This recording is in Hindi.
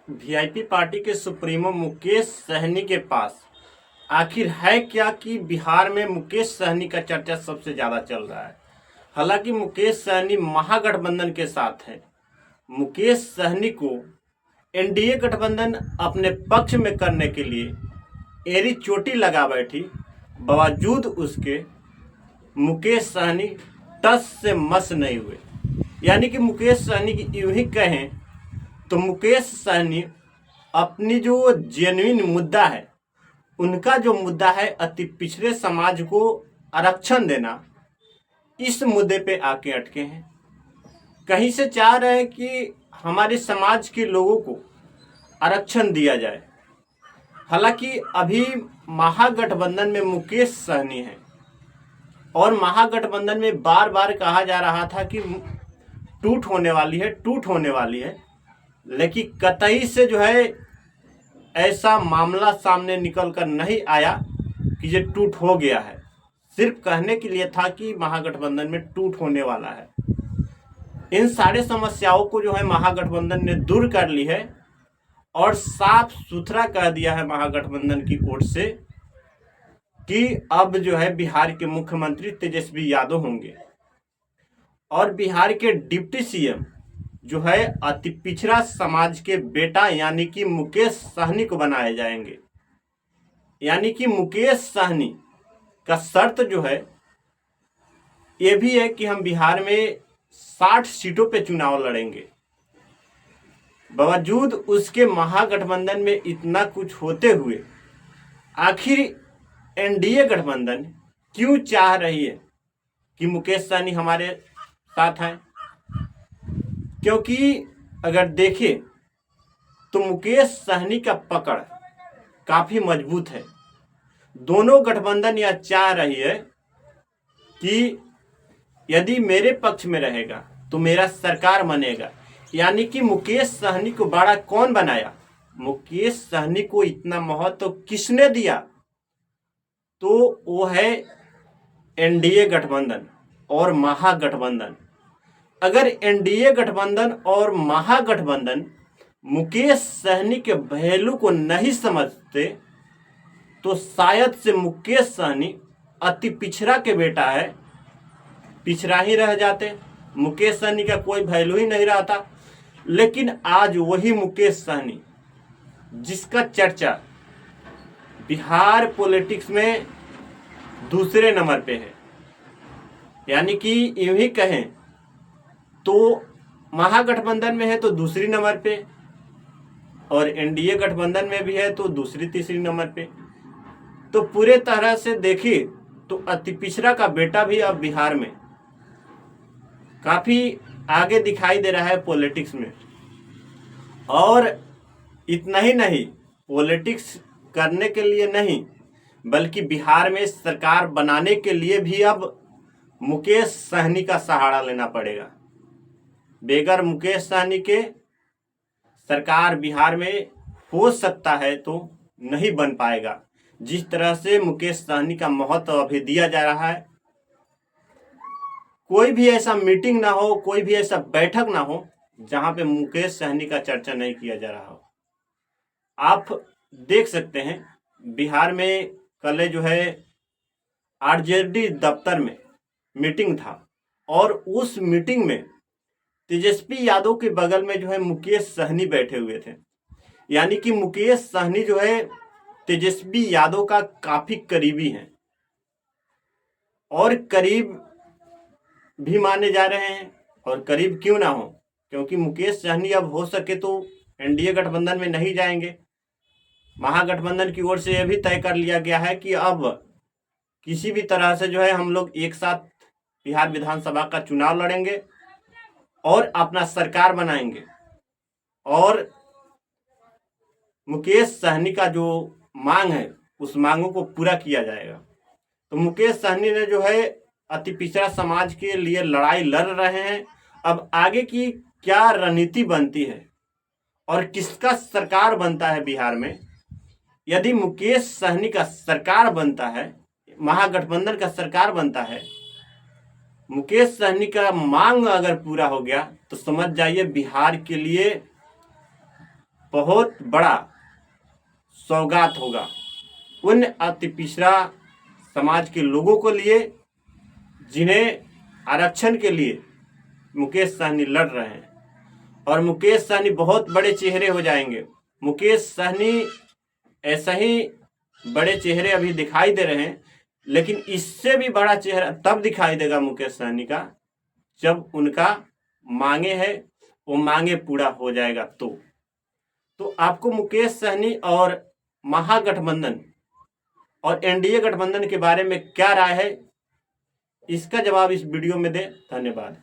वीआईपी पार्टी के सुप्रीमो मुकेश सहनी के पास आखिर है क्या कि बिहार में मुकेश सहनी का चर्चा सबसे ज्यादा चल रहा है। हालांकि मुकेश सहनी महागठबंधन के साथ है। मुकेश सहनी को एनडीए गठबंधन अपने पक्ष में करने के लिए एड़ी चोटी लगा बैठी। बावजूद उसके मुकेश सहनी टस से मस नहीं हुए। यानी कि मुकेश सहनी की यूं ही कहें तो मुकेश सहनी अपनी जो जेन्युइन मुद्दा है, उनका जो मुद्दा है अति पिछड़े समाज को आरक्षण देना, इस मुद्दे पे आके अटके हैं। कहीं से चाह रहे हैं कि हमारे समाज के लोगों को आरक्षण दिया जाए। हालांकि अभी महागठबंधन में मुकेश सहनी है और महागठबंधन में बार बार कहा जा रहा था कि टूट होने वाली है, लेकिन कतई से जो है ऐसा मामला सामने निकल कर नहीं आया कि ये टूट हो गया है। सिर्फ कहने के लिए था कि महागठबंधन में टूट होने वाला है। इन सारे समस्याओं को जो है महागठबंधन ने दूर कर ली है और साफ सुथरा कह दिया है महागठबंधन की ओर से कि अब जो है बिहार के मुख्यमंत्री तेजस्वी यादव होंगे और बिहार के डिप्टी सीएम जो है अति पिछड़ा समाज के बेटा यानी कि मुकेश सहनी को बनाए जाएंगे। यानी कि मुकेश सहनी का शर्त जो है ये भी है कि हम बिहार में 60 सीटों पे चुनाव लड़ेंगे। बावजूद उसके महागठबंधन में इतना कुछ होते हुए आखिर एनडीए गठबंधन क्यों चाह रही है कि मुकेश सहनी हमारे साथ हैं? क्योंकि अगर देखें तो मुकेश सहनी का पकड़ काफी मजबूत है। दोनों गठबंधन यह चाह रही है कि यदि मेरे पक्ष में रहेगा तो मेरा सरकार बनेगा। यानी कि मुकेश सहनी को बड़ा कौन बनाया? मुकेश सहनी को इतना महत्व किसने दिया? तो वो है एनडीए गठबंधन और महागठबंधन। अगर एनडीए गठबंधन और महागठबंधन मुकेश सहनी के पहलू को नहीं समझते तो शायद से मुकेश सहनी अति पिछड़ा के बेटा है, पिछड़ा ही रह जाते। मुकेश सहनी का कोई वैल्यू ही नहीं रहता। लेकिन आज वही मुकेश सहनी जिसका चर्चा बिहार पॉलिटिक्स में दूसरे नंबर पे है, यानी कि यूं ही कहें तो महागठबंधन में है तो दूसरी नंबर पे और एनडीए गठबंधन में भी है तो दूसरी तीसरी नंबर पे। तो पूरे तरह से देखिए तो अति पिछड़ा का बेटा भी अब बिहार में काफी आगे दिखाई दे रहा है पॉलिटिक्स में। और इतना ही नहीं, पॉलिटिक्स करने के लिए नहीं बल्कि बिहार में सरकार बनाने के लिए भी अब मुकेश सहनी का सहारा लेना पड़ेगा। बेगर मुकेश सहनी के सरकार बिहार में हो सकता है तो नहीं बन पाएगा। जिस तरह से मुकेश सहनी का महत्व अभी दिया जा रहा है, कोई भी ऐसा मीटिंग ना हो, कोई भी ऐसा बैठक ना हो जहां पे मुकेश सहनी का चर्चा नहीं किया जा रहा हो। आप देख सकते हैं बिहार में कल जो है आरजेडी दफ्तर में मीटिंग था और उस मीटिंग में तेजस्वी यादव के बगल में जो है मुकेश सहनी बैठे हुए थे। यानी कि मुकेश सहनी जो है तेजस्वी यादव का काफी करीबी है और करीब भी माने जा रहे हैं। और करीब क्यों ना हो, क्योंकि मुकेश सहनी अब हो सके तो एनडीए गठबंधन में नहीं जाएंगे। महागठबंधन की ओर से यह भी तय कर लिया गया है कि अब किसी भी तरह से जो है हम लोग एक साथ बिहार विधानसभा का चुनाव लड़ेंगे और अपना सरकार बनाएंगे और मुकेश सहनी का जो मांग है उस मांगों को पूरा किया जाएगा। तो मुकेश सहनी ने जो है अति पिछड़ा समाज के लिए लड़ाई लड़ रहे हैं। अब आगे की क्या रणनीति बनती है और किसका सरकार बनता है बिहार में, यदि मुकेश सहनी का सरकार बनता है, महागठबंधन का सरकार बनता है, मुकेश सहनी का मांग अगर पूरा हो गया तो समझ जाइए बिहार के लिए बहुत बड़ा सौगात होगा उन अति पिछड़ा समाज के लोगों को लिए जिन्हें आरक्षण के लिए मुकेश सहनी लड़ रहे हैं। और मुकेश सहनी बहुत बड़े चेहरे हो जाएंगे। मुकेश सहनी ऐसा ही बड़े चेहरे अभी दिखाई दे रहे हैं, लेकिन इससे भी बड़ा चेहरा तब दिखाई देगा मुकेश सहनी का जब उनका मांगे है वो मांगे पूरा हो जाएगा। तो आपको मुकेश सहनी और महागठबंधन और एनडीए गठबंधन के बारे में क्या राय है, इसका जवाब इस वीडियो में दें। धन्यवाद।